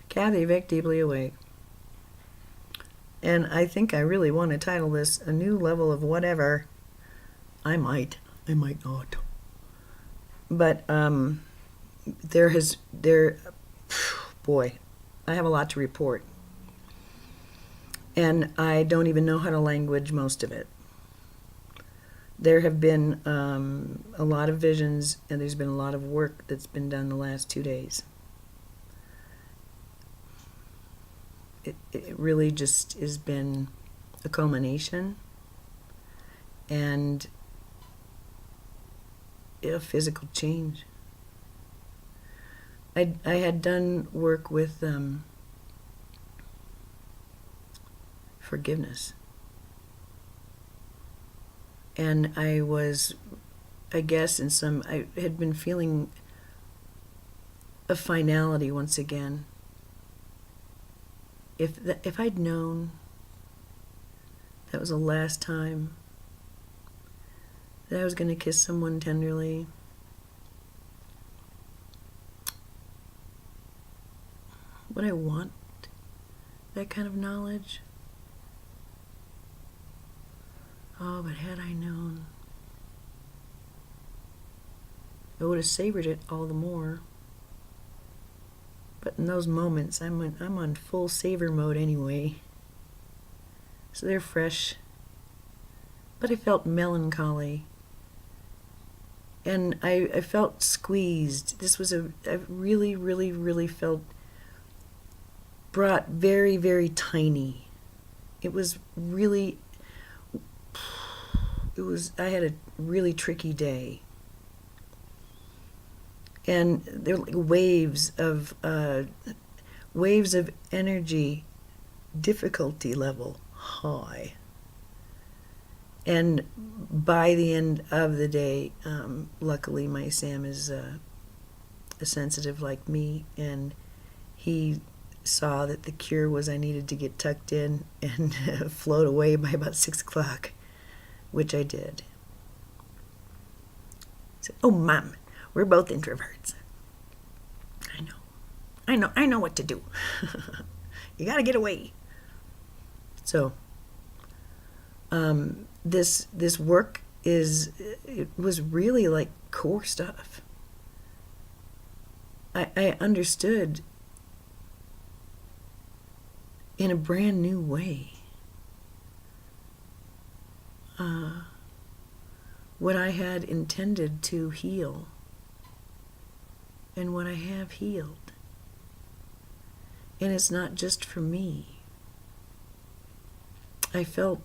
Kathy Vick, Deeply Awake. And I think I really want to title this A New Level of Whatever. I might not. But boy, I have a lot to report. And I don't even know how to language most of it. There have been a lot of visions, and there's been a lot of work that's been done the last 2 days. It really just has been a culmination and a physical change. I had done work with forgiveness. And I guess, I had been feeling a finality once again. If I'd known that was the last time that I was going to kiss someone tenderly, would I want that kind of knowledge? Oh, but had I known, I would have savored it all the more. But in those moments, I'm on full savor mode anyway. So they're fresh. But I felt melancholy. And I felt squeezed. This was I really, really, really felt brought very, very tiny. It was really, I had a really tricky day. And there were like waves of energy, difficulty level high. And by the end of the day, luckily my Sam is a sensitive like me, and he saw that the cure was I needed to get tucked in and float away by about 6 o'clock, which I did. So, oh, Mom, we're both introverts. I know what to do. You gotta get away. So, this work it was really like core stuff. I understood in a brand new way what I had intended to heal and what I have healed. And it's not just for me. I felt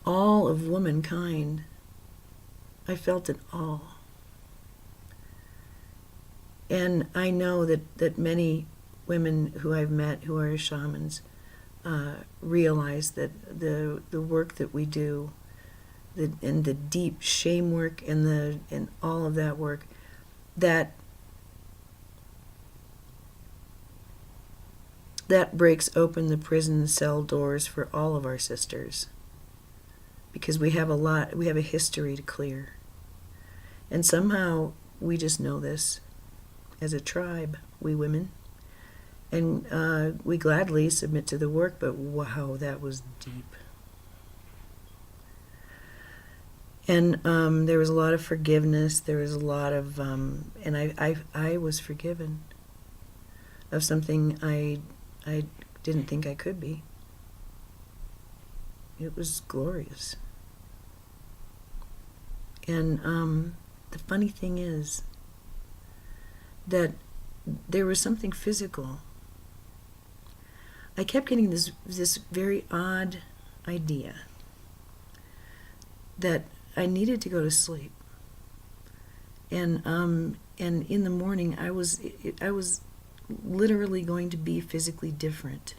all of womankind. I felt it all. And I know that many women who I've met who are shamans realize that the work that we do, and the deep shame work and all of that work, that breaks open the prison cell doors for all of our sisters, because we have a history to clear. And somehow we just know this as a tribe, we women, and we gladly submit to the work, but wow, that was deep. And there was a lot of forgiveness, there was a lot of, and I was forgiven of something I didn't think I could be. It was glorious. And the funny thing is that there was something physical. I kept getting this very odd idea that I needed to go to sleep. And in the morning I was literally going to be physically different.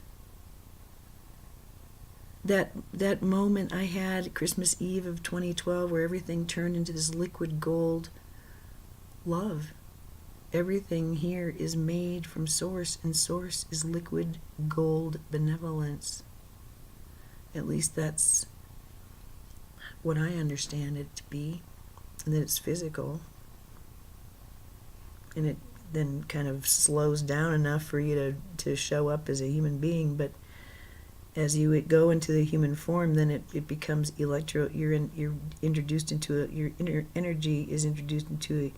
That moment I had Christmas Eve of 2012 where everything turned into this liquid gold love. Everything here is made from source, and source is liquid gold benevolence. At least that's what I understand it to be, and that it's physical. And then kind of slows down enough for you to show up as a human being. But as you go into the human form, then it becomes you're introduced into your energy is introduced into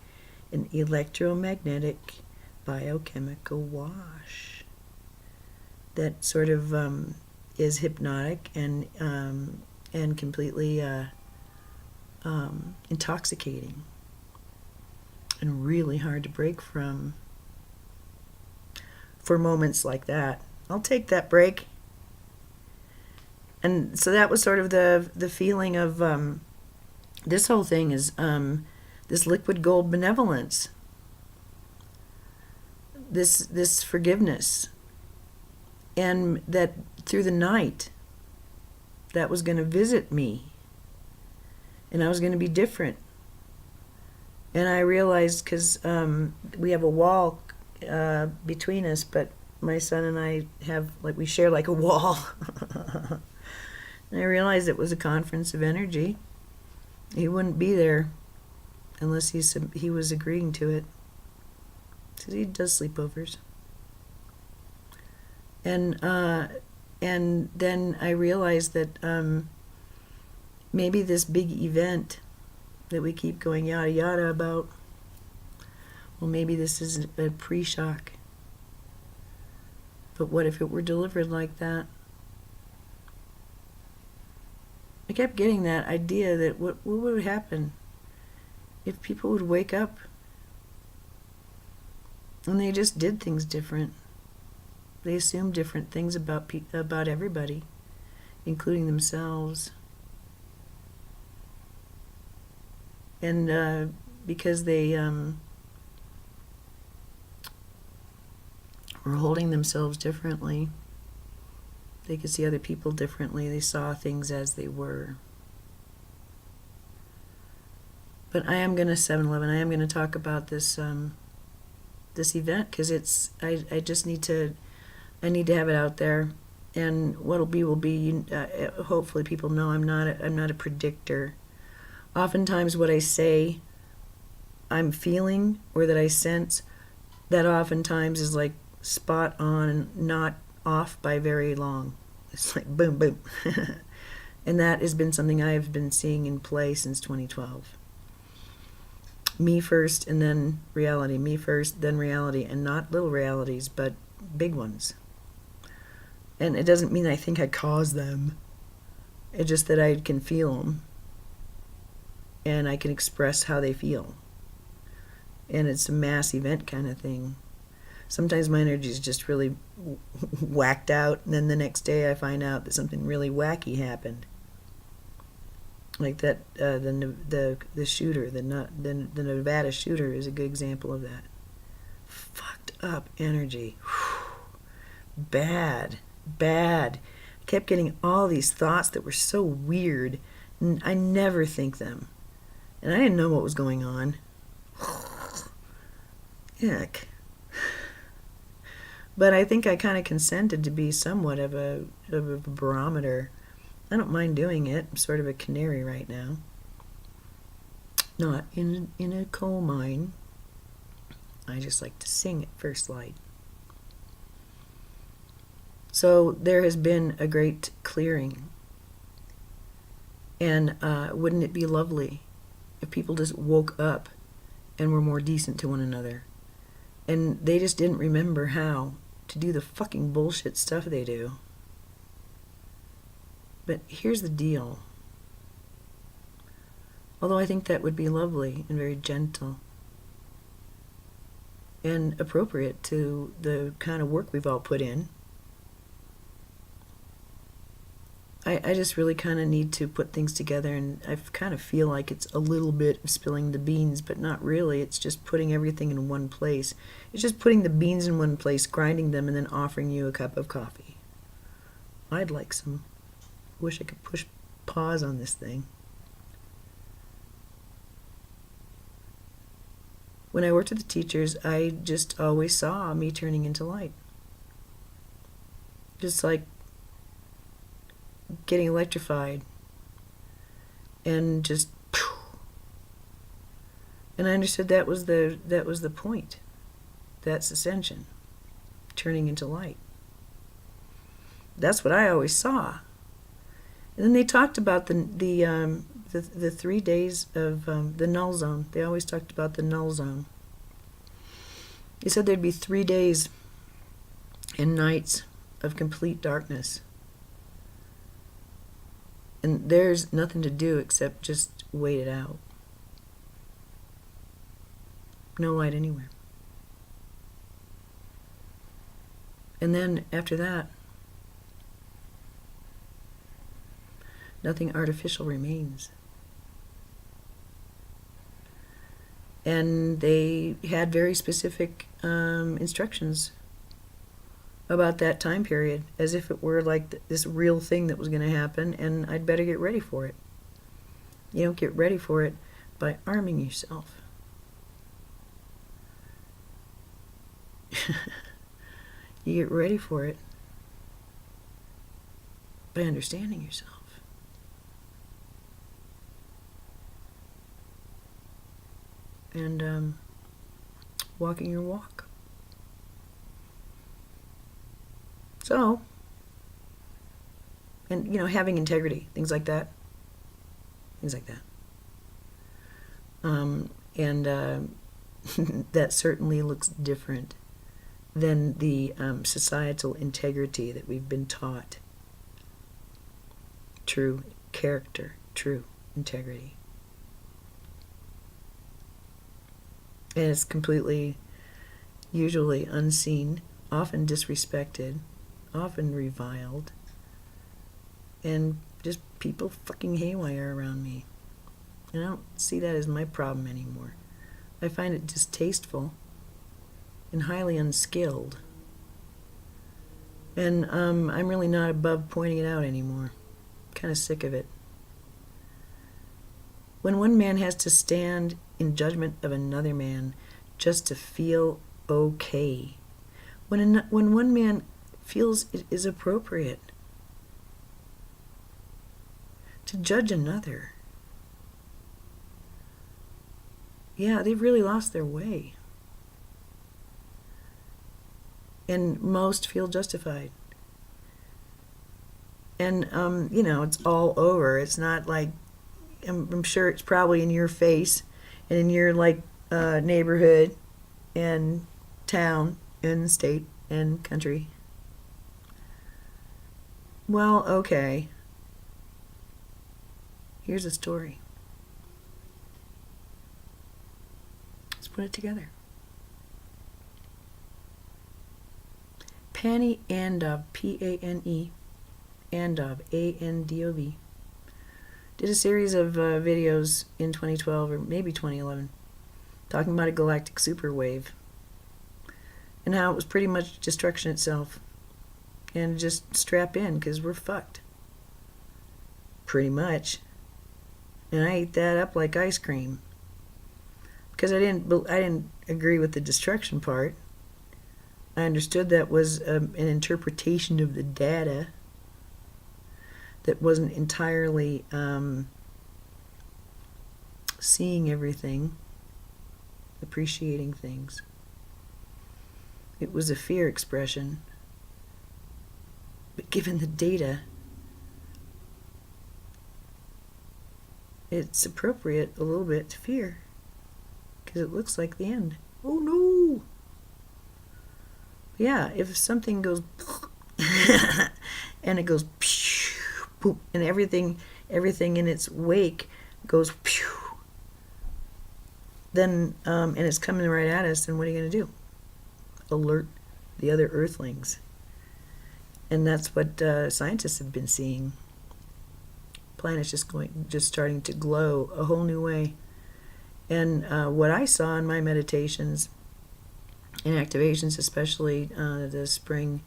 an electromagnetic biochemical wash that sort of is hypnotic and completely intoxicating and really hard to break from for moments like that. I'll take that break. And so that was sort of the feeling of this whole thing is this liquid gold benevolence, this forgiveness, and that through the night that was going to visit me, and I was going to be different. And I realized, because we have a wall between us, but my son and I have, like, we share like a wall. And I realized it was a conference of energy. He wouldn't be there unless he was agreeing to it, because he does sleepovers. And then I realized that maybe this big event that we keep going yada yada about, well, maybe this is a pre-shock. But what if it were delivered like that? I kept getting that idea that what would happen if people would wake up and they just did things different. They assumed different things about everybody, including themselves. And because they were holding themselves differently, they could see other people differently. They saw things as they were. But I am going to 7-Eleven. I am going to talk about this this event, because it's I just need to have it out there. And what'll be will be. Hopefully, people know I'm not a predictor. Oftentimes, what I say, I'm feeling, or that I sense, that oftentimes is like spot on and not off by very long. It's like boom, boom. And that has been something I've been seeing in play since 2012. Me first and then reality. Me first, then reality. And not little realities, but big ones. And it doesn't mean I think I caused them. It's just that I can feel them. And I can express how they feel. And it's a mass event kind of thing. Sometimes my energy is just really whacked out, and then the next day I find out that something really wacky happened. Like that, the shooter, the Nevada shooter is a good example of that. Fucked up energy. Bad. I kept getting all these thoughts that were so weird, and I never think them. And I didn't know what was going on. Yuck. But I think I kind of consented to be somewhat of a barometer. I don't mind doing it. I'm sort of a canary right now. Not in a coal mine. I just like to sing at first light. So there has been a great clearing. And wouldn't it be lovely if people just woke up and were more decent to one another? And they just didn't remember how to do the fucking bullshit stuff they do. But here's the deal. Although I think that would be lovely and very gentle and appropriate to the kind of work we've all put in, I just really kind of need to put things together, and I kind of feel like it's a little bit of spilling the beans, but not really. It's just putting everything in one place. It's just putting the beans in one place, grinding them, and then offering you a cup of coffee. I'd like some. Wish I could push pause on this thing. When I worked with the teachers, I just always saw me turning into light. Just like getting electrified, and just, and I understood that was the point. That's ascension, turning into light. That's what I always saw. And then they talked about the 3 days of the null zone. They always talked about the null zone. They said there'd be 3 days and nights of complete darkness. And there's nothing to do except just wait it out. No light anywhere. And then after that, nothing artificial remains. And they had very specific instructions about that time period, as if it were like this real thing that was going to happen, and I'd better get ready for it. You don't get ready for it by arming yourself. You get ready for it by understanding yourself. And walking your walk. So, and having integrity, things like that. And that certainly looks different than the societal integrity that we've been taught. True character, true integrity. And it's completely, usually unseen, often disrespected, often reviled, and just people fucking haywire around me. And I don't see that as my problem anymore. I find it distasteful and highly unskilled. And I'm really not above pointing it out anymore. I'm kind of sick of it. When one man has to stand in judgment of another man just to feel okay, when one man feels it is appropriate to judge another, yeah, they've really lost their way. And most feel justified. And, it's all over. It's not like, I'm sure it's probably in your face and in your, neighborhood and town and state and country. Well, okay. Here's a story. Let's put it together. Pani Andov, P-A-N-E, Andov, A-N-D-O-V, did a series of videos in 2012 or maybe 2011 talking about a galactic superwave and how it was pretty much destruction itself. And just strap in, because we're fucked. Pretty much. And I ate that up like ice cream. Because I didn't agree with the destruction part. I understood that was an interpretation of the data that wasn't entirely seeing everything, appreciating things. It was a fear expression. But given the data, it's appropriate a little bit to fear, because it looks like the end. Oh no! Yeah, if something goes and it goes boom, and everything in its wake goes then and it's coming right at us, then what are you going to do? Alert the other earthlings. And that's what scientists have been seeing. Planets just starting to glow a whole new way. And what I saw in my meditations and activations, especially the spring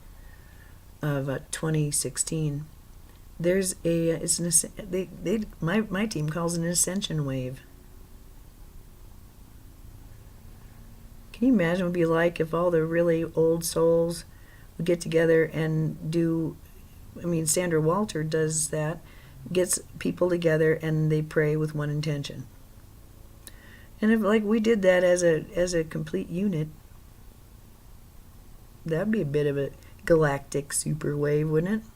of 2016, there's my team calls it an ascension wave. Can you imagine what it would be like if all the really old souls would get together and do, Sandra Walter does that, gets people together and they pray with one intention. And if we did that as a complete unit, That'd be a bit of a galactic super wave, wouldn't it?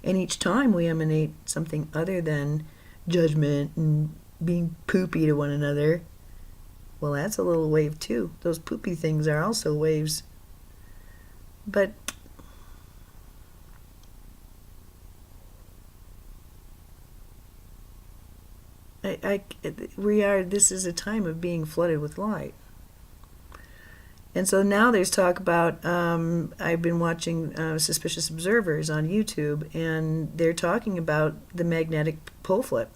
And each time we emanate something other than judgment and being poopy to one another, well, that's a little wave too. Those poopy things are also waves. But this is a time of being flooded with light. And so now there's talk about, I've been watching Suspicious Observers on YouTube, and they're talking about the magnetic pole flip.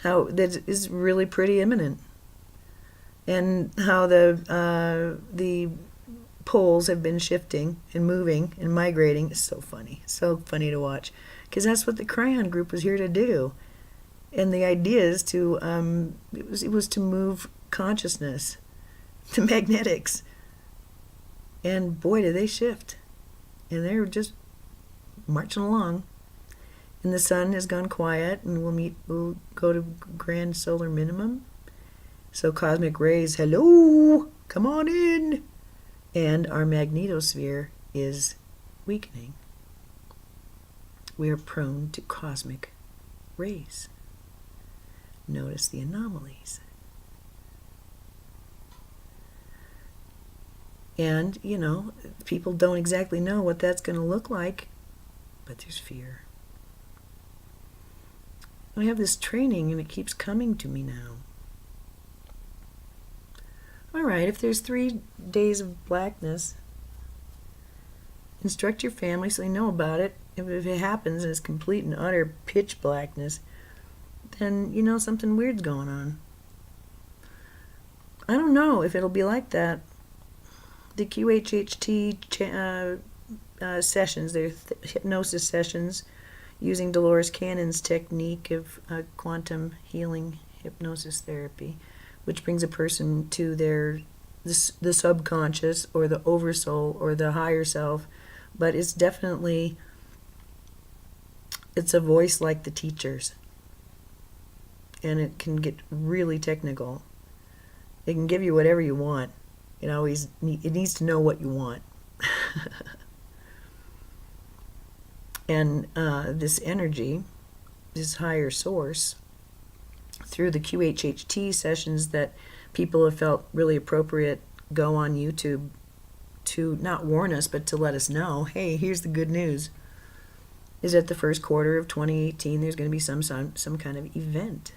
How that is really pretty imminent. And how the poles have been shifting and moving and migrating. It's so funny. So funny to watch. Because that's what the Cryon group was here to do. And the idea is to, it was to move consciousness, the magnetics. And boy, do they shift. And they're just marching along. And the sun has gone quiet, and we'll go to grand solar minimum. So cosmic rays, hello, come on in. And our magnetosphere is weakening. We are prone to cosmic rays. Notice the anomalies. And, people don't exactly know what that's going to look like, but there's fear. I have this training, and it keeps coming to me now. All right, if there's 3 days of blackness, instruct your family so they know about it. If it happens and it's complete and utter pitch blackness, then something weird's going on. I don't know if it'll be like that. The QHHT sessions, they're hypnosis sessions using Dolores Cannon's technique of quantum healing hypnosis therapy, which brings a person to the subconscious or the oversoul or the higher self. But it's definitely, it's a voice like the teachers. And it can get really technical. It can give you whatever you want. It needs to know what you want. And this energy, this higher source, through the QHHT sessions that people have felt really appropriate go on YouTube to not warn us, but to let us know, hey, here's the good news, is that the first quarter of 2018 there's going to be some kind of event.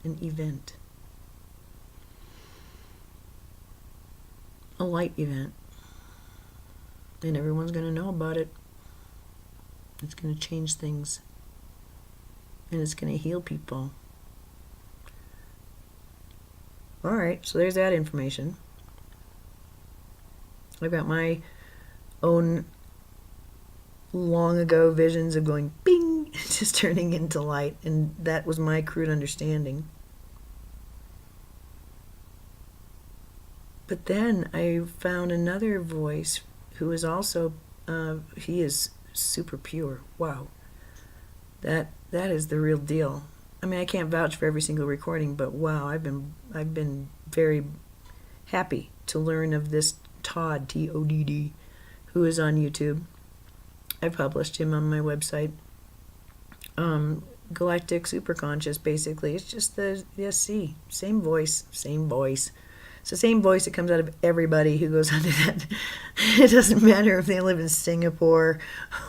An event. A light event. And everyone's going to know about it. It's going to change things. And it's going to heal people. Alright, so there's that information. I've got my own long ago visions of going bing, just turning into light, and that was my crude understanding. But then I found another voice who is also, he is super pure. Wow. That is the real deal. I mean, I can't vouch for every single recording, but wow, I've been very happy to learn of this Todd, Todd, who is on YouTube. I published him on my website. Galactic Superconscious, basically. It's just the SC. Same voice. It's the same voice that comes out of everybody who goes under that. It doesn't matter if they live in Singapore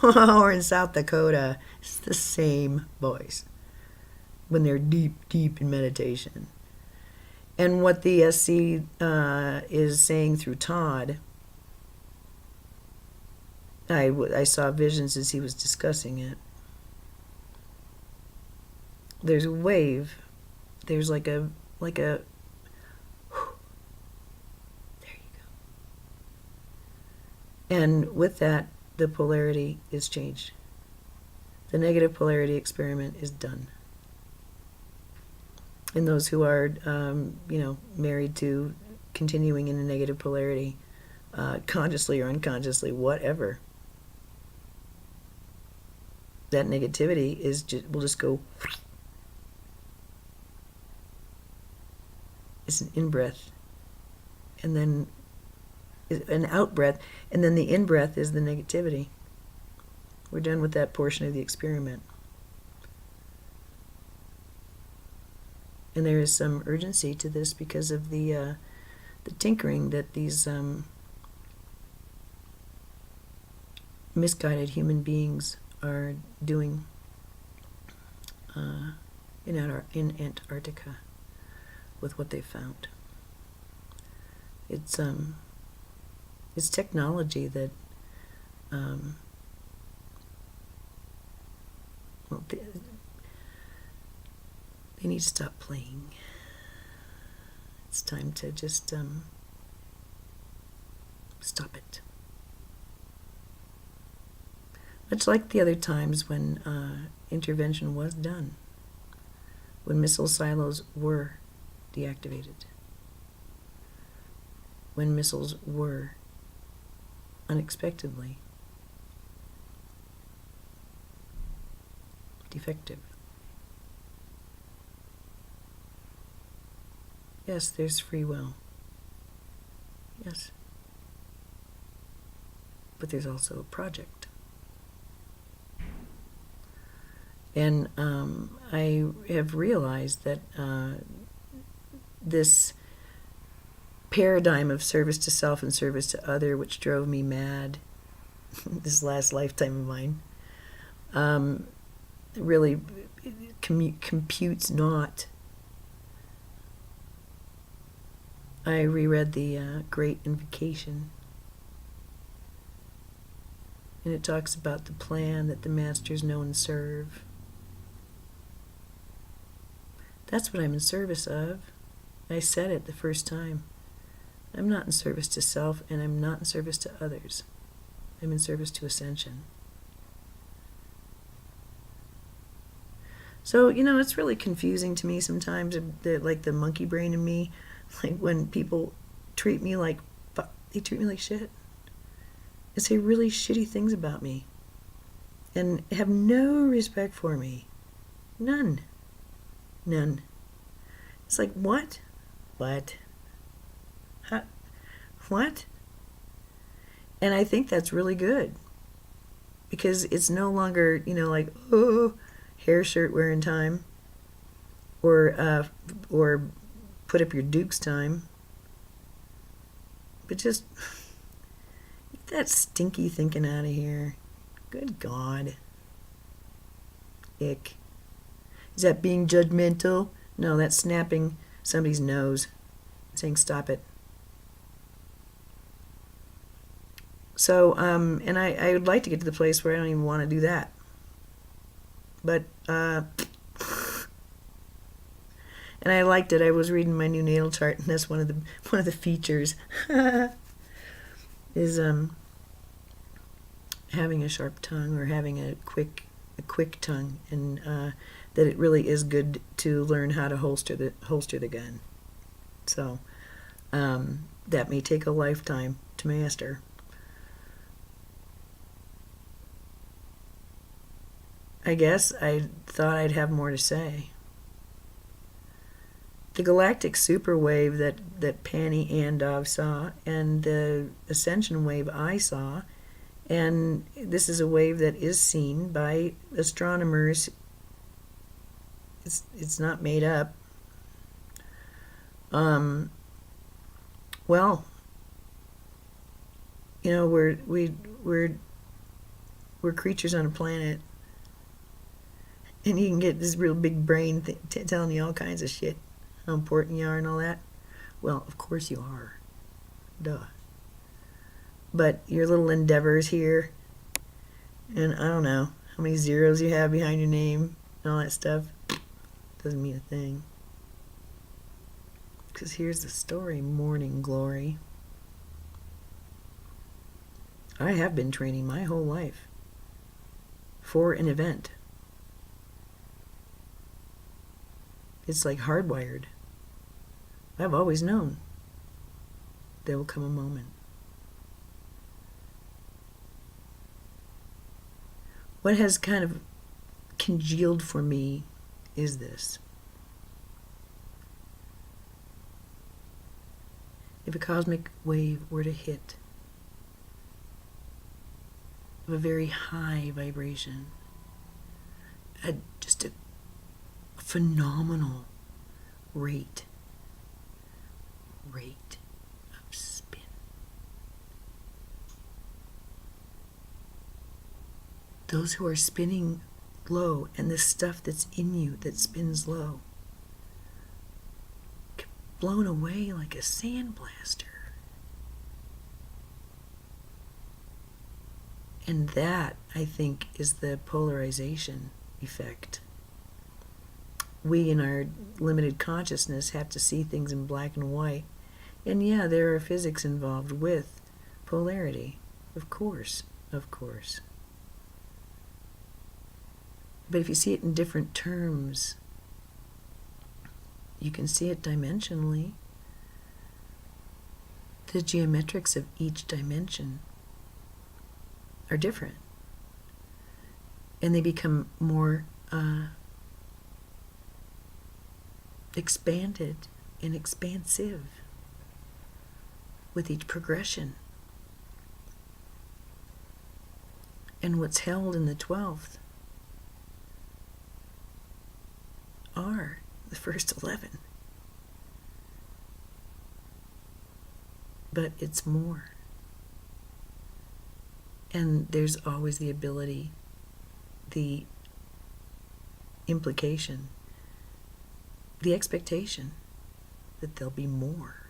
or in South Dakota. It's the same voice when they're deep in meditation. And what the SC is saying through Todd, I saw visions as he was discussing it. There's a wave. There's like a there you go. And with that, the polarity is changed. The negative polarity experiment is done. And those who are, married to continuing in a negative polarity, consciously or unconsciously, whatever, that negativity will just go. It's an in-breath, and then an out breath, and then the in breath is the negativity. We're done with that portion of the experiment. And there is some urgency to this because of the tinkering that these misguided human beings are doing in Antarctica with what they've found. It's technology that well, they need to stop playing. It's time to just stop it. Much like the other times when intervention was done, when missile silos were deactivated, when missiles were unexpectedly defective. Yes, there's free will. Yes. But there's also a project. And I have realized that this paradigm of service to self and service to other, which drove me mad this last lifetime of mine, really computes not. I reread the Great Invocation, and it talks about the plan that the masters know and serve. That's what I'm in service of. I said it the first time. I'm not in service to self, and I'm not in service to others. I'm in service to ascension. So, it's really confusing to me sometimes, like the monkey brain in me, like when people treat me like they treat me like shit. And say really shitty things about me. And have no respect for me. None. It's like, what? How? What? And I think that's really good. Because it's no longer, like, oh, hair shirt wearing time. Or put up your dukes time. But just get that stinky thinking out of here. Good God. Ick. Is that being judgmental? No, that's snapping somebody's nose, saying stop it. So, and I would like to get to the place where I don't even want to do that. But, and I liked it. I was reading my new natal chart, and that's one of the features is having a sharp tongue or having a quick tongue, and that it really is good to learn how to holster the gun. So that may take a lifetime to master. I guess I thought I'd have more to say. The galactic super wave that Pani Andov saw, and the ascension wave I saw, and this is a wave that is seen by astronomers. It's not made up. Well, we're creatures on a planet, and you can get this real big brain telling you all kinds of shit, how important you are and all that. Well, of course you are. Duh. But your little endeavors here, and I don't know how many zeros you have behind your name and all that stuff, doesn't mean a thing. Because here's the story, morning glory. I have been training my whole life for an event. It's like hardwired. I've always known there will come a moment. What has kind of congealed for me is this. If a cosmic wave were to hit of a very high vibration, just a phenomenal rate of spin. Those who are spinning low, and the stuff that's in you that spins low, get blown away like a sandblaster. And that, I think, is the polarization effect. We, in our limited consciousness, have to see things in black and white. And yeah, there are physics involved with polarity. Of course. But if you see it in different terms, you can see it dimensionally. The geometrics of each dimension are different. And they become more expanded and expansive with each progression. And what's held in the 12th are the first 11. But it's more. And there's always the ability, the implication, the expectation that there'll be more.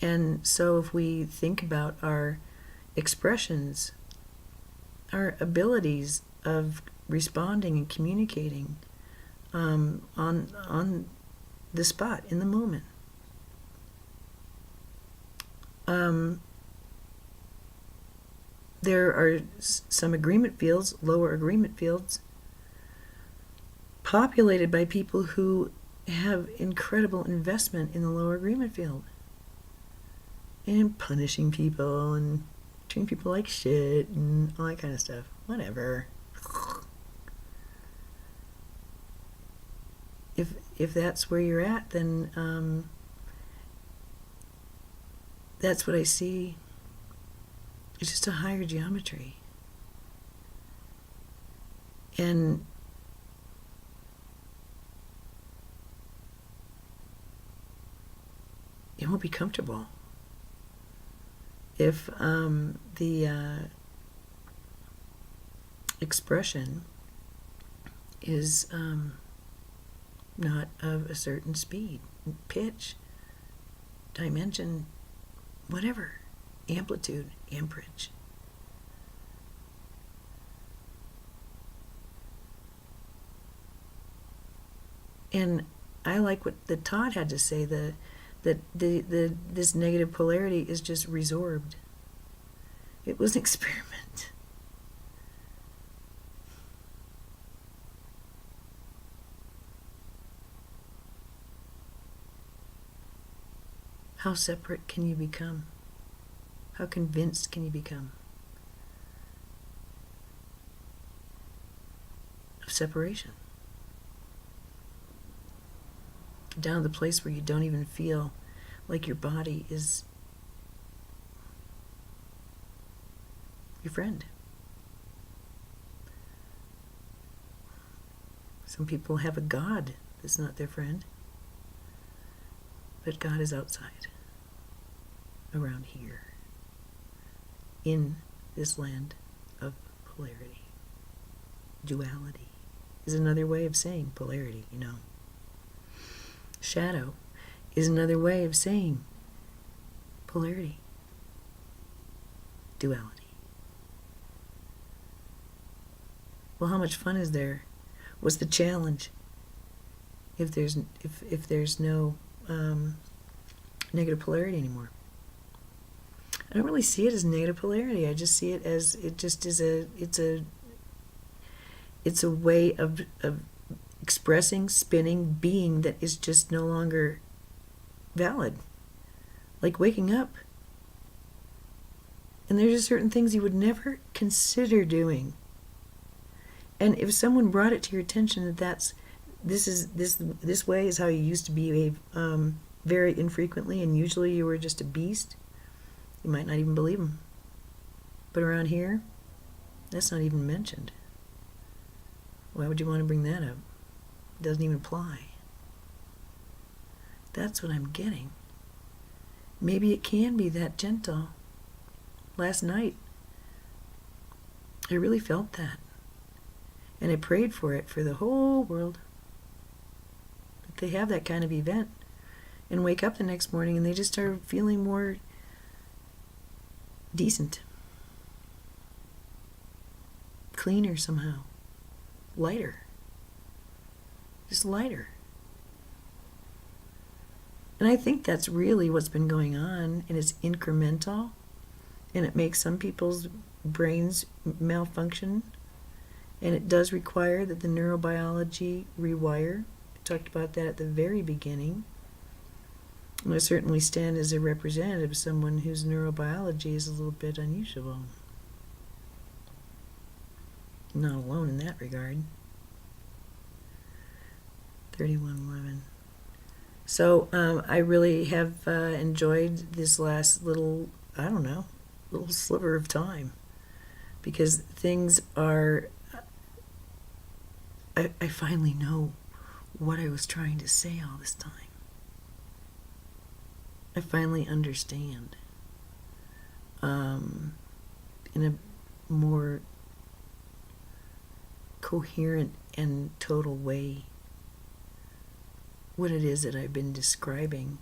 And so if we think about our expressions, our abilities of responding and communicating on the spot, in the moment, there are some agreement fields, lower agreement fields, populated by people who have incredible investment in the lower agreement field. And punishing people and treating people like shit and all that kind of stuff. Whatever. If that's where you're at, then that's what I see. It's just a higher geometry. And it won't be comfortable if the expression is not of a certain speed, pitch, dimension, whatever, amplitude, amperage. And I like what the Todd had to say, that this negative polarity is just resorbed. It was an experiment. How separate can you become? How convinced can you become of separation? Down to the place where you don't even feel like your body is your friend. Some people have a God that's not their friend, but God is outside, around here, in this land of polarity. Duality is another way of saying polarity, you know. Shadow is another way of saying polarity, duality. Well, how much fun is there? What's the challenge if there's no negative polarity anymore? I don't really see it as negative polarity. I just see it as it's a way of expressing, spinning, being that is just no longer valid. Like waking up. And there's just certain things you would never consider doing. And if someone brought it to your attention that this way is how you used to behave very infrequently, and usually you were just a beast, you might not even believe them. But around here, that's not even mentioned. Why would you want to bring that up? It doesn't even apply. That's what I'm getting. Maybe it can be that gentle. Last night, I really felt that. And I prayed for it for the whole world. That they have that kind of event and wake up the next morning and they just start feeling more decent. Cleaner somehow. Lighter. Just lighter. And I think that's really what's been going on, and it's incremental, and it makes some people's brains malfunction, and it does require that the neurobiology rewire. I talked about that at the very beginning. And I certainly stand as a representative of someone whose neurobiology is a little bit unusual. I'm not alone in that regard. 3111. So I really have enjoyed this last little sliver of time, because things are, I finally know what I was trying to say all this time. I finally understand in a more coherent and total way what it is that I've been describing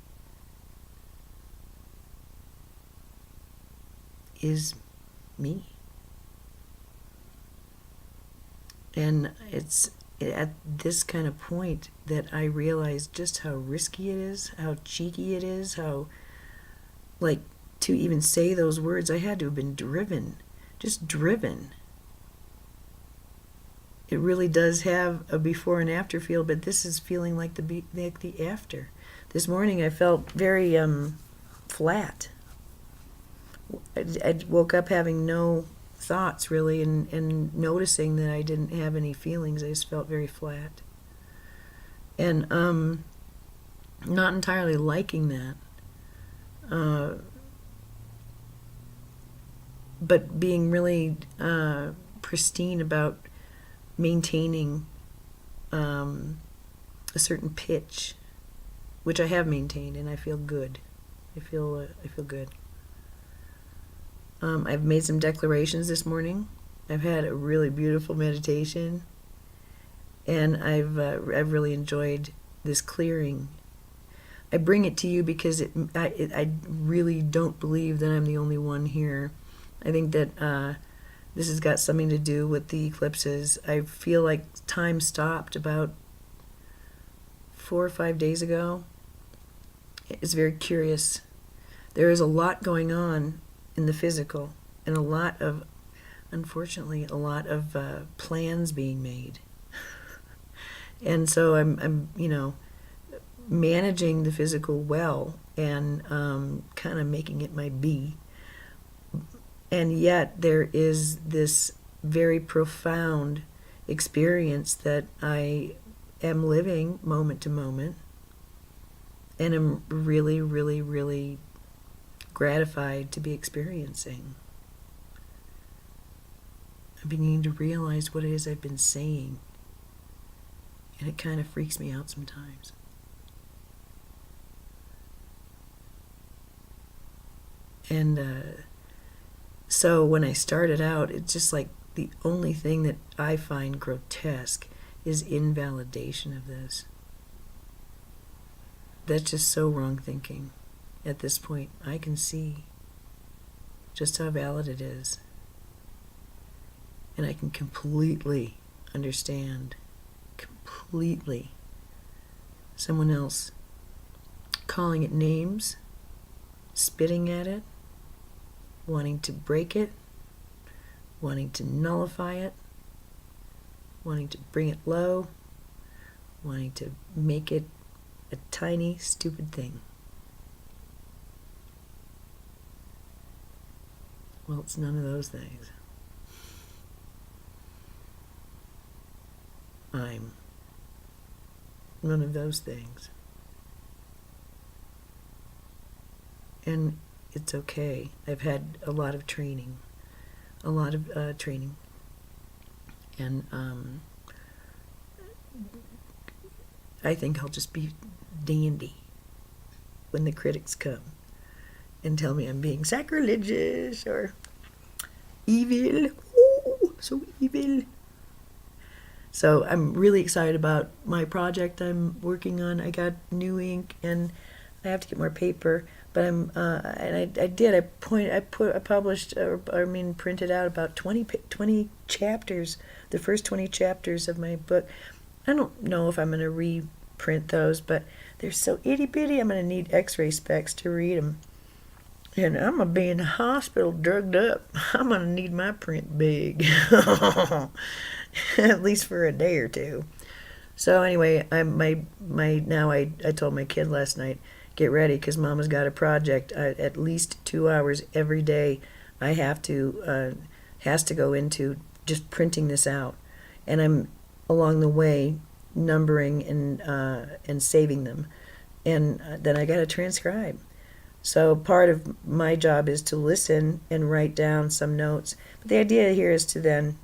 is me. And it's at this kind of point that I realize just how risky it is, how cheeky it is, how, like, to even say those words, I had to have been driven, just driven. It really does have a before and after feel, but this is feeling like the after. This morning I felt very flat. I woke up having no thoughts really, and noticing that I didn't have any feelings. I just felt very flat. And not entirely liking that. But being really pristine about maintaining a certain pitch, which I have maintained, and I feel good. I feel good. I've made some declarations this morning. I've had a really beautiful meditation, and I've really enjoyed this clearing. I bring it to you because I really don't believe that I'm the only one here. I think that this has got something to do with the eclipses. I feel like time stopped about 4 or 5 days ago. It's very curious. There is a lot going on in the physical, and unfortunately, a lot of plans being made. And so I'm managing the physical well, and kind of making it my be. And yet there is this very profound experience that I am living moment to moment, and I'm really, really, really gratified to be experiencing. I'm beginning to realize what it is I've been saying, and it kind of freaks me out sometimes. And so when I started out, it's just like the only thing that I find grotesque is invalidation of this. That's just so wrong thinking. At this point, I can see just how valid it is. And I can completely understand, someone else calling it names, spitting at it, wanting to break it, wanting to nullify it, wanting to bring it low, wanting to make it a tiny, stupid thing. Well, it's none of those things. I'm none of those things. And it's okay. I've had a lot of training. a lot of training. And I think I'll just be dandy when the critics come and tell me I'm being sacrilegious or evil. Ooh, so evil. So I'm really excited about my project I'm working on. I got new ink and I have to get more paper, but I published, printed out about 20 chapters, the first 20 chapters of my book. I don't know if I'm going to reprint those, but they're so itty bitty, I'm going to need x-ray specs to read them. And I'm going to be in the hospital drugged up. I'm going to need my print big. At least for a day or two. So anyway, I told my kid last night, get ready because Mama's got a project. At least 2 hours every day I has to go into just printing this out. And I'm along the way numbering and saving them. And then I got to transcribe. So part of my job is to listen and write down some notes. But the idea here is to then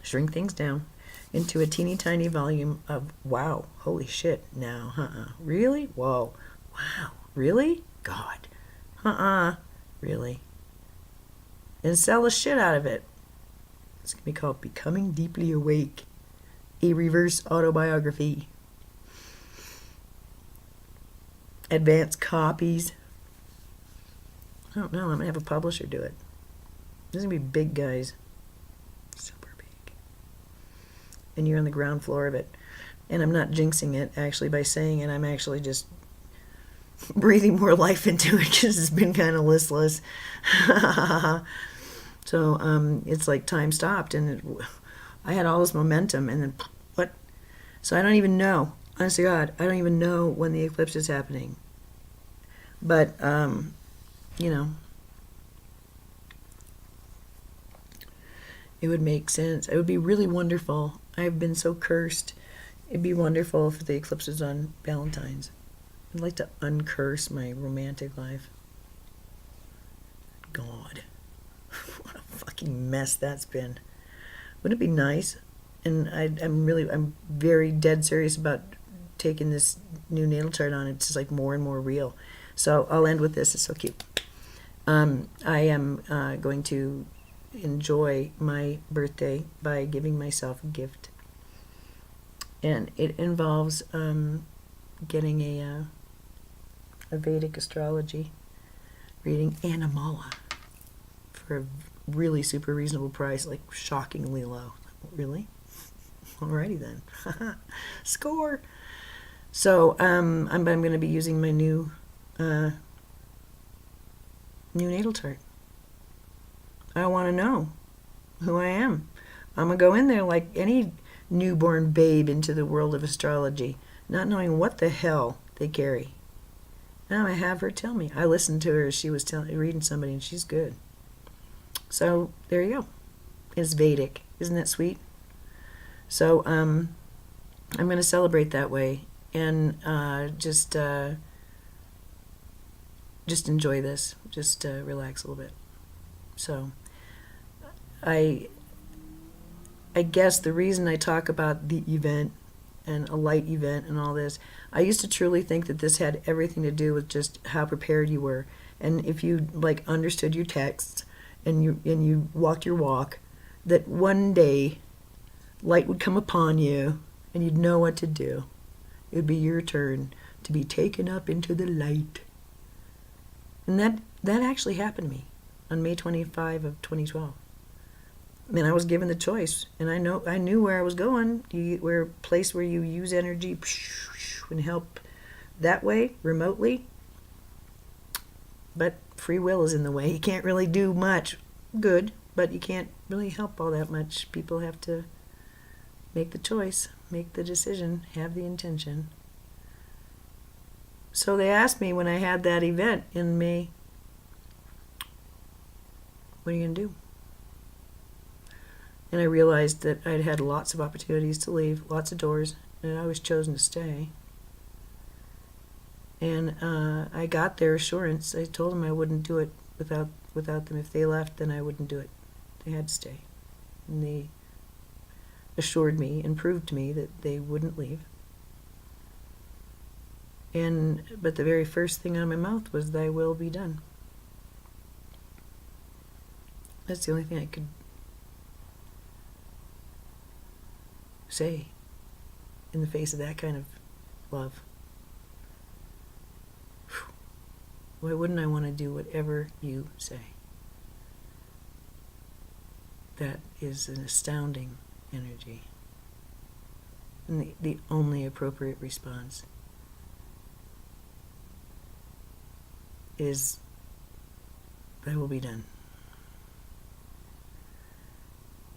shrink things down into a teeny tiny volume of, wow, holy shit, now, really? Whoa, wow, really? God, really? And sell the shit out of it. It's going to be called Becoming Deeply Awake, a reverse autobiography. Advanced copies. I don't know, I'm going to have a publisher do it. There's going to be big guys. Super big. And you're on the ground floor of it. And I'm not jinxing it, actually, by saying it. I'm actually just breathing more life into it because it's been kind of listless. So it's like time stopped, and I had all this momentum, and then what? So I don't even know. Honest to God, I don't even know when the eclipse is happening. But, it would make sense. It would be really wonderful. I've been so cursed. It'd be wonderful if the eclipse was on Valentine's. I'd like to uncurse my romantic life. God. What a fucking mess that's been. Wouldn't it be nice? And I'm very dead serious about taking this new natal chart on. It's just like more and more real. So I'll end with this. It's so cute. I am going to enjoy my birthday by giving myself a gift. And it involves getting a Vedic astrology reading Anamala for a really super reasonable price, like shockingly low. Really? Alrighty then. Score! So I'm going to be using my new natal chart. I want to know who I am. I'm going to go in there like any newborn babe into the world of astrology, not knowing what the hell they carry. And I'm going to have her tell me. I listened to her as she was reading somebody, and she's good. So there you go. It's Vedic. Isn't that sweet? So I'm going to celebrate that way and just enjoy this. Just relax a little bit. So I guess the reason I talk about the event and a light event and all this, I used to truly think that this had everything to do with just how prepared you were. And if you like understood your texts and you walked your walk, that one day light would come upon you and you'd know what to do. It would be your turn to be taken up into the light. And that actually happened to me on May 25 of 2012. I mean, I was given the choice, and I knew where I was going. Where a place where you use energy and help that way remotely. But free will is in the way. You can't really do much good, but you can't really help all that much. People have to make the choice, make the decision, have the intention. So they asked me when I had that event in May, what are you going to do? And I realized that I'd had lots of opportunities to leave, lots of doors, and I was chosen to stay. And I got their assurance. I told them I wouldn't do it Without them, if they left, then I wouldn't do it. They had to stay. And they assured me and proved to me that they wouldn't leave. But the very first thing out of my mouth was, "Thy will be done." That's the only thing I could say in the face of that kind of love. Why wouldn't I want to do whatever you say? That is an astounding energy. And the only appropriate response is, "Thy will be done."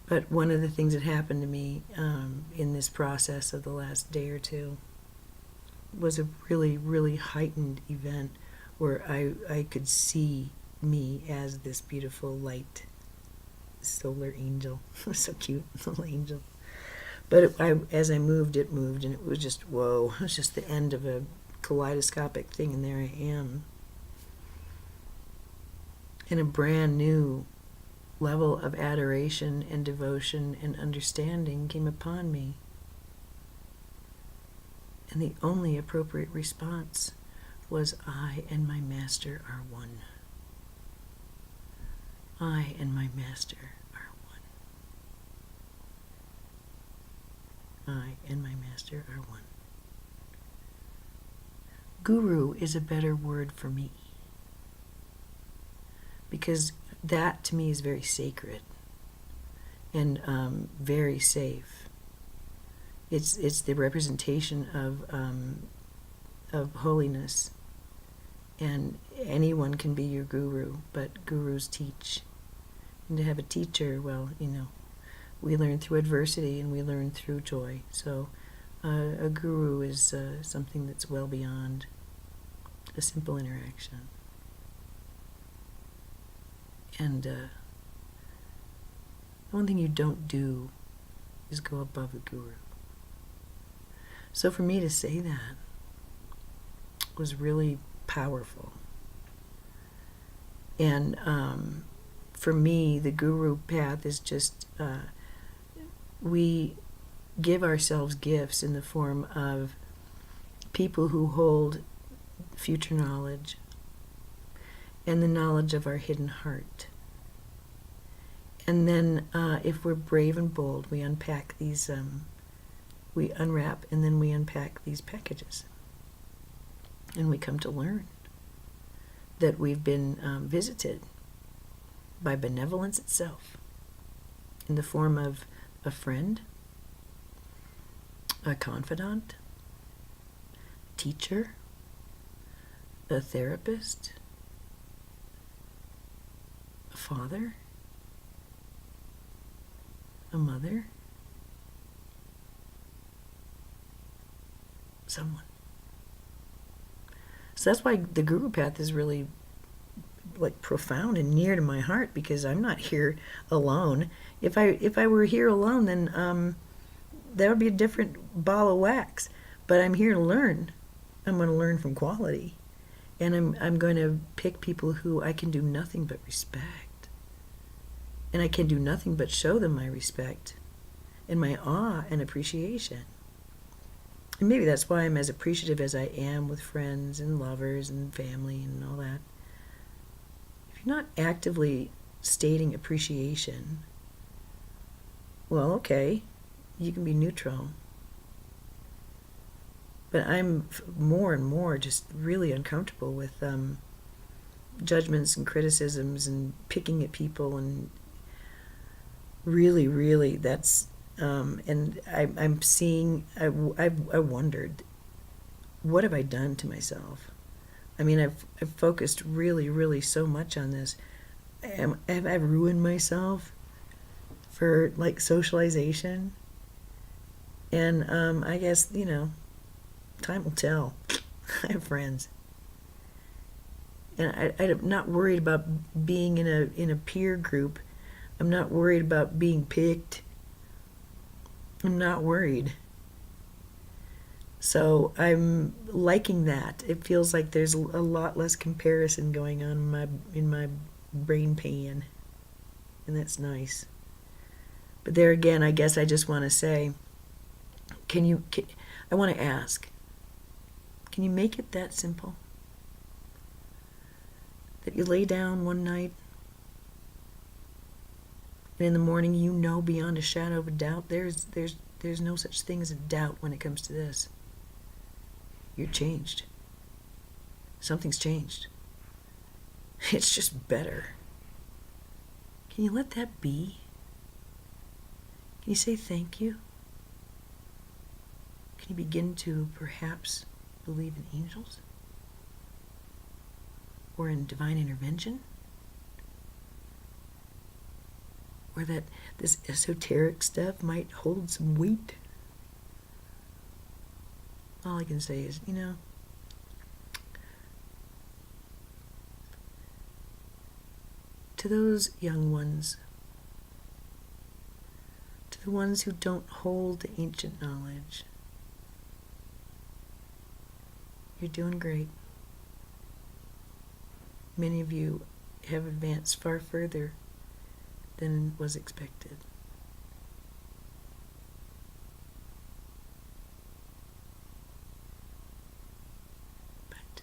But one of the things that happened to me in this process of the last day or two was a really, really heightened event where I could see me as this beautiful light solar angel. So cute, little angel. But as I moved, it moved, and it was just, whoa. It was just the end of a kaleidoscopic thing, and there I am. And a brand new level of adoration and devotion and understanding came upon me. And the only appropriate response was, "I and my master are one. I and my master are one. I and my master are one." Guru is a better word for me, because that to me is very sacred and very safe. It's the representation of holiness, and anyone can be your guru, but gurus teach. And to have a teacher, well, we learn through adversity and we learn through joy. So a guru is something that's well beyond a simple interaction. And the one thing you don't do is go above a guru. So for me to say that was really powerful. And for me, the guru path is just, we give ourselves gifts in the form of people who hold future knowledge and the knowledge of our hidden heart. And then if we're brave and bold, we unpack these, we unwrap and then we unpack these packages. And we come to learn that we've been visited by benevolence itself in the form of a friend, a confidant, teacher, a therapist, a father, a mother, someone. So that's why the guru path is really profound and near to my heart, because I'm not here alone. If I were here alone, then that would be a different ball of wax. But I'm here to learn. I'm going to learn from quality, and I'm going to pick people who I can do nothing but respect, and I can do nothing but show them my respect and my awe and appreciation. And maybe that's why I'm as appreciative as I am with friends and lovers and family and all that. If you're not actively stating appreciation, well, okay, you can be neutral. But I'm more and more just really uncomfortable with judgments and criticisms and picking at people, and really that's and I'm seeing, I wondered, what have I done to myself? I mean, I've focused really so much on this. Have I ruined myself for socialization? And I guess, time will tell. I have friends. And I'm not worried about being in a peer group. I'm not worried about being picked. I'm not worried. So I'm liking that. It feels like there's a lot less comparison going on in my brain pan. And that's nice. But there again, I guess I just want to say, I want to ask, can you make it that simple? That you lay down one night, and in the morning you know beyond a shadow of a doubt, there's no such thing as a doubt when it comes to this. You're changed. Something's changed. It's just better. Can you let that be? Can you say thank you? Can you begin to perhaps believe in angels? Or in divine intervention? Or that this esoteric stuff might hold some weight? All I can say is, to those young ones, to the ones who don't hold the ancient knowledge, you're doing great. Many of you have advanced far further than was expected. But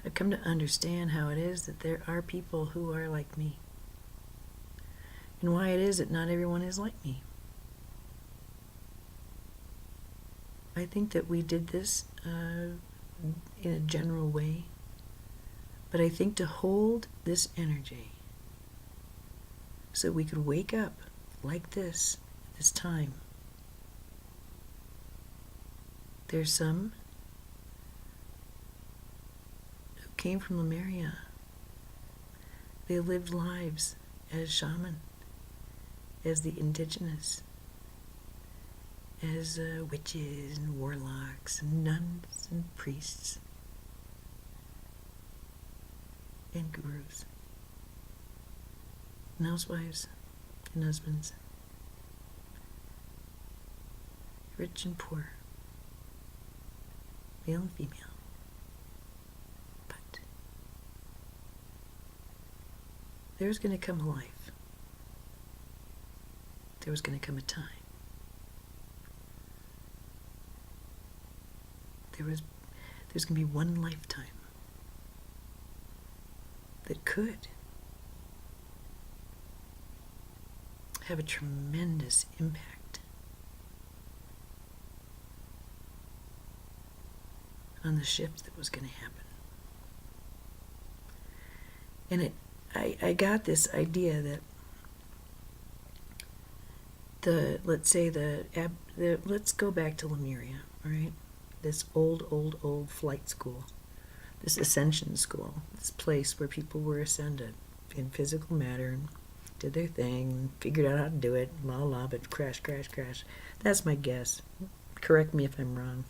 I've come to understand how it is that there are people who are like me, and why it is that not everyone is like me. I think that we did this in a general way, but I think to hold this energy so we could wake up like this at this time. There's some who came from Lemuria. They lived lives as shaman, as the indigenous, as witches and warlocks and nuns and priests and gurus and housewives and husbands, rich and poor, male and female. But there was going to come a life. There was going to come a time. There's going to be one lifetime that could have a tremendous impact on the shift that was going to happen. And I got this idea that let's go back to Lemuria, all right? This old flight school, this ascension school, this place where people were ascended in physical matter and did their thing and figured out how to do it, but crash. That's my guess. Correct me if I'm wrong.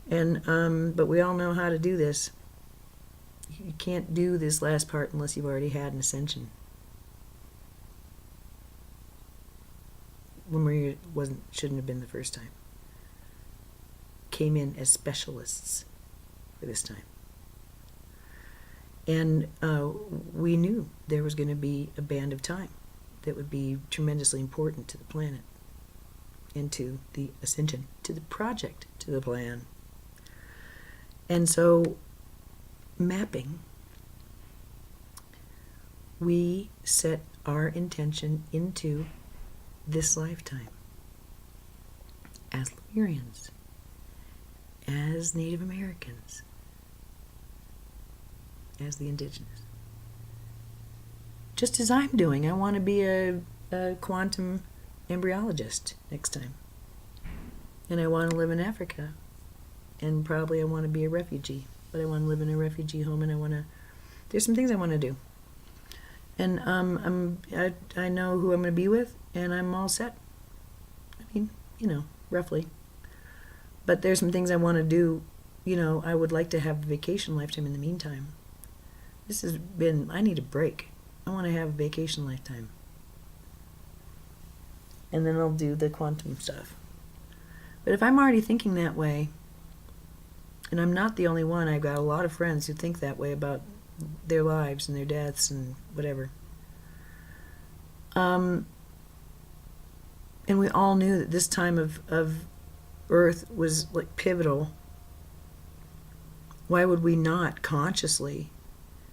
And but we all know how to do this. You can't do this last part unless you've already had an ascension. Lemuria shouldn't have been the first time. Came in as specialists for this time. And we knew there was going to be a band of time that would be tremendously important to the planet and to the ascension, to the project, to the plan. And so, mapping, we set our intention into this lifetime as Lemurians, as Native Americans, as the indigenous. Just as I'm doing, I want to be a quantum embryologist next time. And I want to live in Africa. And probably I want to be a refugee. But I want to live in a refugee home, and there's some things I want to do. And I know who I'm going to be with, and I'm all set. I mean, roughly. But there's some things I want to do. I would like to have a vacation lifetime in the meantime. I need a break. I want to have a vacation lifetime. And then I'll do the quantum stuff. But if I'm already thinking that way, And I'm not the only one. I've got a lot of friends who think that way about their lives and their deaths and whatever. And we all knew that this time of Earth was like pivotal. Why would we not consciously,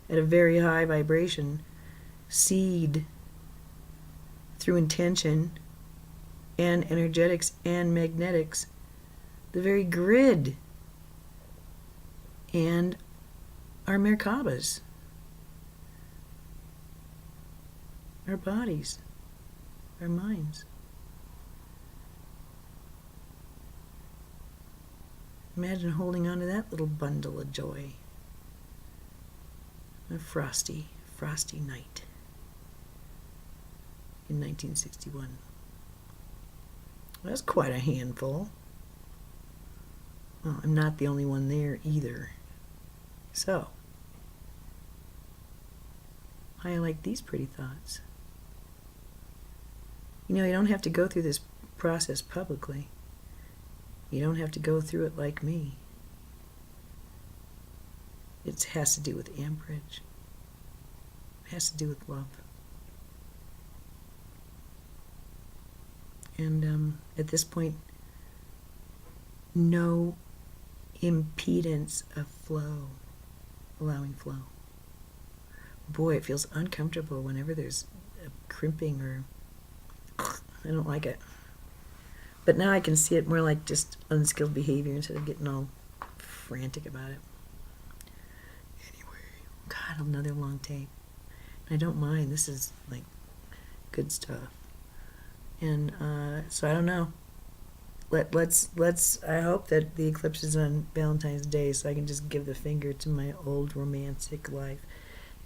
at a very high vibration, seed through intention and energetics and magnetics the very grid and our Merkabas, our bodies, our minds? Imagine holding on to that little bundle of joy. A frosty, frosty night in 1961. That's quite a handful. Well, I'm not the only one there either. So, how I like these pretty thoughts. You know, you don't have to go through this process publicly. You don't have to go through it like me. It has to do with amperage. It has to do with love. And at this point, no impedance of flow, allowing flow. Boy, it feels uncomfortable whenever there's a crimping or I don't like it. But now I can see it more like just unskilled behavior instead of getting all frantic about it. Anyway, God, another long tape. I don't mind. This is like good stuff. And so I don't know. Let's. I hope that the eclipse is on Valentine's Day, so I can just give the finger to my old romantic life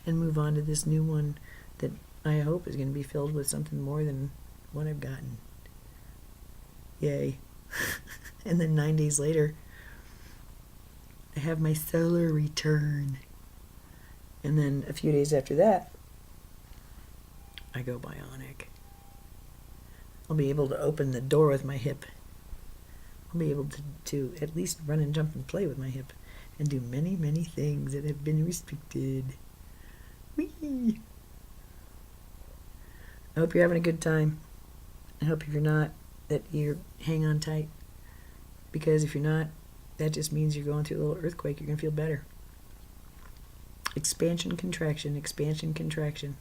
and move on to this new one that I hope is going to be filled with something more than what I've gotten. Yay. And then 9 days later, I have my solar return. And then a few days after that, I go bionic. I'll be able to open the door with my hip. I'll be able to at least run and jump and play with my hip and do many, many things that have been restricted. Whee! I hope you're having a good time. I hope if you're not, that you hang on tight. Because if you're not, that just means you're going through a little earthquake. You're going to feel better. Expansion, contraction, expansion, contraction.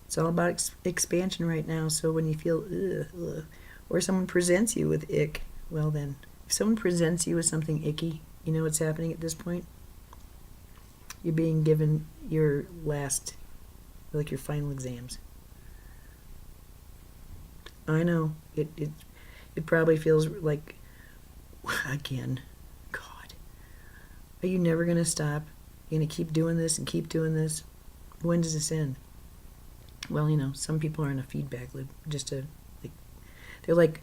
It's all about expansion right now. So when you feel ugh, or someone presents you with ick, well then, if someone presents you with something icky, you know what's happening at this point? You're being given your last, like your final exams. I know, it probably feels like, again, God, are you never going to stop? You're going to keep doing this and keep doing this? When does this end? Well, you know, some people are in a feedback loop, just to, like, they're like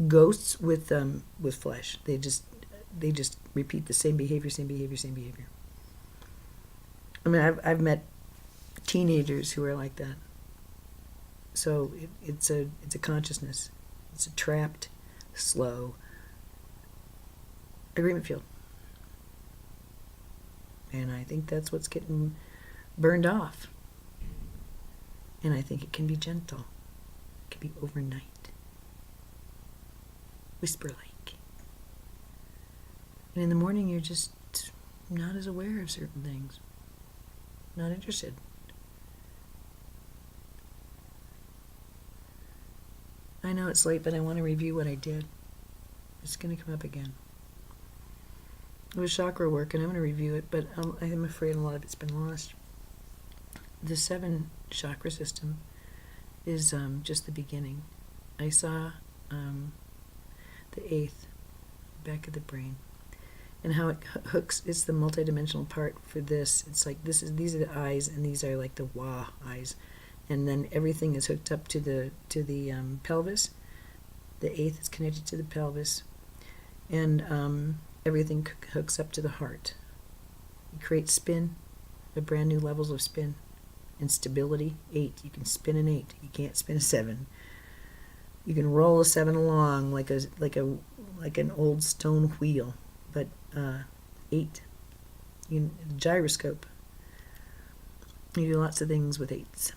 ghosts with flesh. They just repeat the same behavior, same behavior, same behavior. I mean, I've met teenagers who are like that. So it's a consciousness. It's a trapped, slow agreement field. And I think that's what's getting burned off. And I think it can be gentle. It can be overnight. Whisper-like. And in the morning, you're just not as aware of certain things. Not interested. I know it's late, but I want to review what I did. It's going to come up again. It was chakra work, and I'm going to review it, but I'm afraid a lot of it's been lost. The 7 chakra system is just the beginning. I saw the 8th, back of the brain, and how it hooks. It's the multidimensional part for this. It's like these are the eyes, and these are like the wah eyes, and then everything is hooked up to the pelvis. The 8th is connected to the pelvis, and everything hooks up to the heart. It creates spin, the brand new levels of spin. And stability, 8. You can spin an 8. You can't spin a 7. You can roll a 7 along like an old stone wheel, but 8. Gyroscope. You do lots of things with 8s.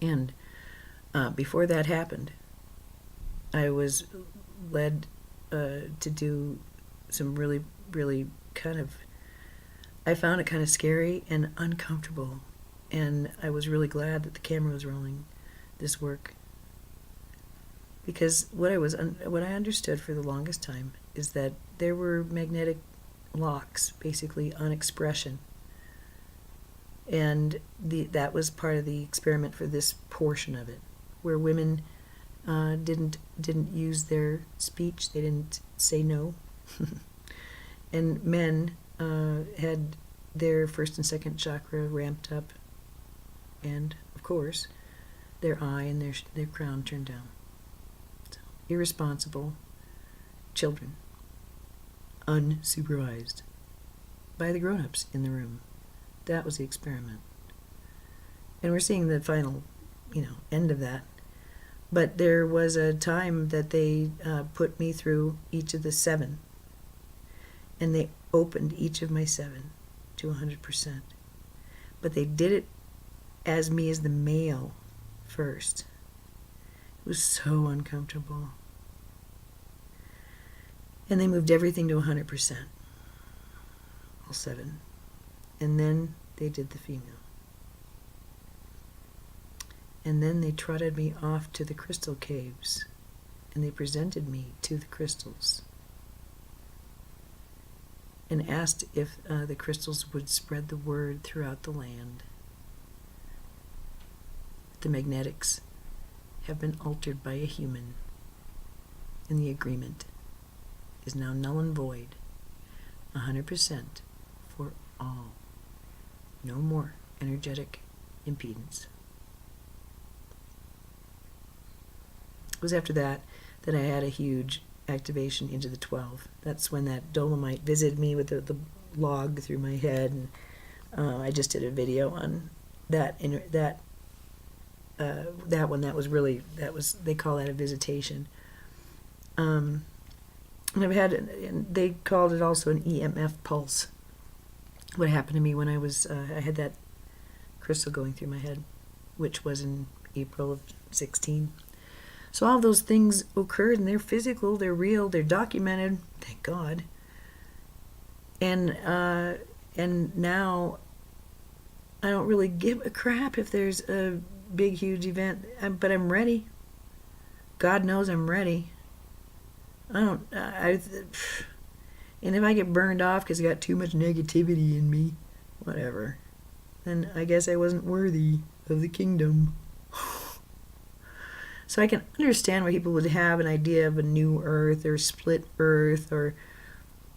And before that happened, I was led to do some really, really kind of, I found it kind of scary and uncomfortable. And I was really glad that the camera was rolling this work. Because what I understood for the longest time is that there were magnetic locks, basically, on expression. And that was part of the experiment for this portion of it, where women didn't use their speech, they didn't say no, and men had their first and second chakra ramped up, and of course, their eye and their crown turned down. So, irresponsible children, unsupervised by the grown-ups in the room. That was the experiment. And we're seeing the final, end of that. But there was a time that they put me through each of the 7. And they opened each of my 7 to 100%. But they did it as me as the male first. It was so uncomfortable. And they moved everything to 100%. All 7. And then they did the female. And then they trotted me off to the crystal caves, and they presented me to the crystals and asked if the crystals would spread the word throughout the land. The magnetics have been altered by a human, and the agreement is now null and void, 100% for all. No more energetic impedance. It was after that I had a huge activation into the 12. That's when that Dolomite visited me with the log through my head, and I just did a video on that. That one, they call that a visitation. And I've had, and they called it also an EMF pulse. What happened to me when I had that crystal going through my head, which was in April of 16. So all those things occurred, and they're physical, they're real, they're documented, thank God. And now I don't really give a crap if there's a big, huge event, but I'm ready. God knows I'm ready. And if I get burned off because I got too much negativity in me, whatever, then I guess I wasn't worthy of the kingdom. So I can understand why people would have an idea of a new Earth or split Earth or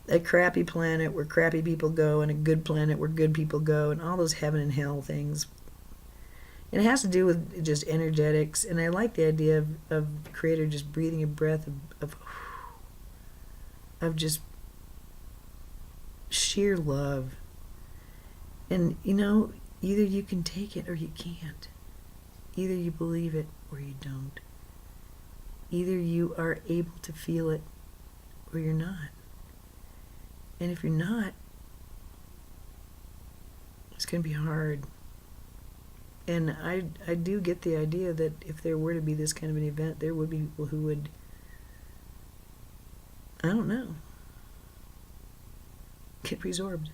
a crappy planet where crappy people go and a good planet where good people go and all those heaven and hell things. And it has to do with just energetics, and I like the idea of the Creator just breathing a breath of just sheer love. And, either you can take it or you can't. Either you believe it or you don't. Either you are able to feel it or you're not. And if you're not, it's going to be hard. And I do get the idea that if there were to be this kind of an event, there would be people who would, I don't know, get resorbed,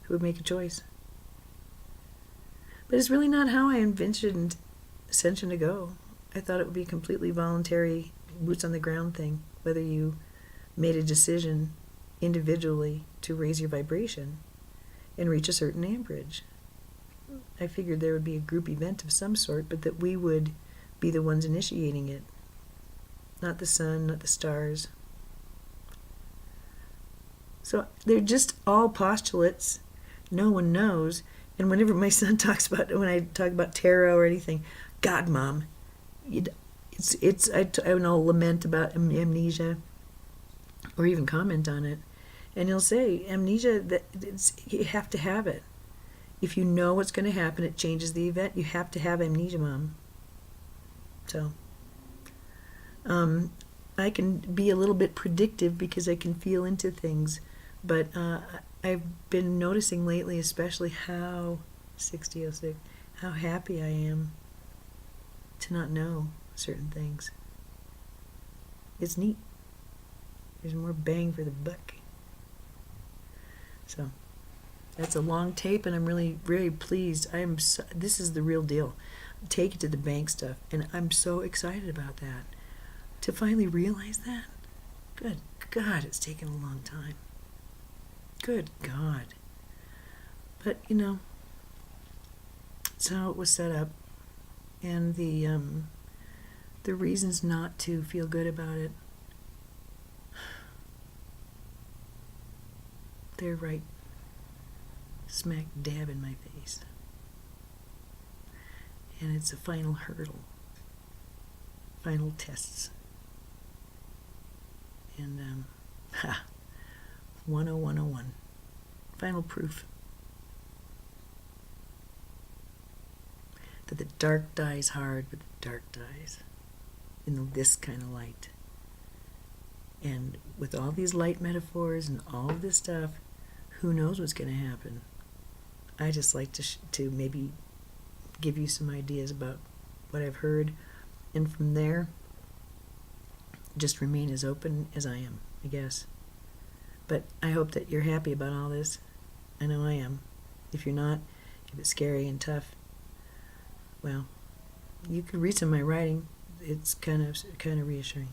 who would make a choice. But it's really not how I envisioned ascension to go. I thought it would be a completely voluntary, boots on the ground thing, whether you made a decision individually to raise your vibration and reach a certain amperage. I figured there would be a group event of some sort, but that we would be the ones initiating it. Not the sun, not the stars. So they're just all postulates. No one knows. And whenever my son when I talk about tarot or anything, God, Mom, I don't lament about amnesia or even comment on it. And he'll say, amnesia, you have to have it. If you know what's going to happen, it changes the event. You have to have amnesia, Mom. So, I can be a little bit predictive because I can feel into things, but I've been noticing lately, especially how 6006, how happy I am to not know certain things. It's neat. There's more bang for the buck. So that's a long tape, and I'm really very pleased. This is the real deal. Take it to the bank stuff, and I'm so excited about that. To finally realize that, good God, it's taken a long time. Good God. But it's how it was set up, and the reasons not to feel good about it, they're right smack dab in my face. And it's a final hurdle, final tests. And 10101, final proof that the dark dies hard, but the dark dies in this kind of light. And with all these light metaphors and all of this stuff, who knows what's going to happen? I just like to maybe give you some ideas about what I've heard, and from there, just remain as open as I am, I guess. But I hope that you're happy about all this. I know I am. If you're not, if it's scary and tough, well, you can read some of my writing. It's kind of reassuring,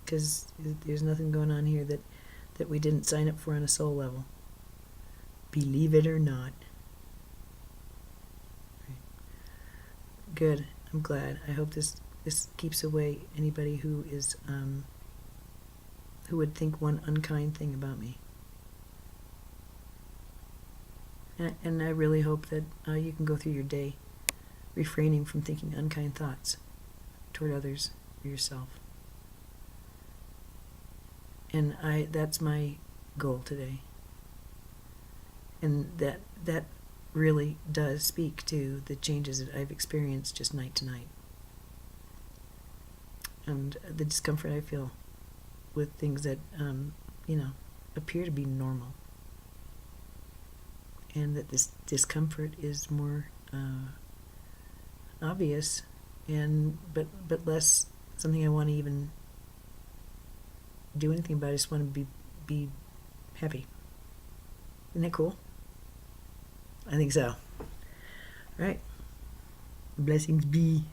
because there's nothing going on here that we didn't sign up for on a soul level. Believe it or not. Good. I'm glad. I hope this keeps away anybody who is who would think one unkind thing about me. And I really hope that you can go through your day refraining from thinking unkind thoughts toward others or yourself. And that's my goal today. And that really does speak to the changes that I've experienced just night to night. And the discomfort I feel with things that, appear to be normal. And that this discomfort is more obvious, but less something I want to even do anything about. I just want to be happy. Isn't that cool? I think so. All right. Blessings be.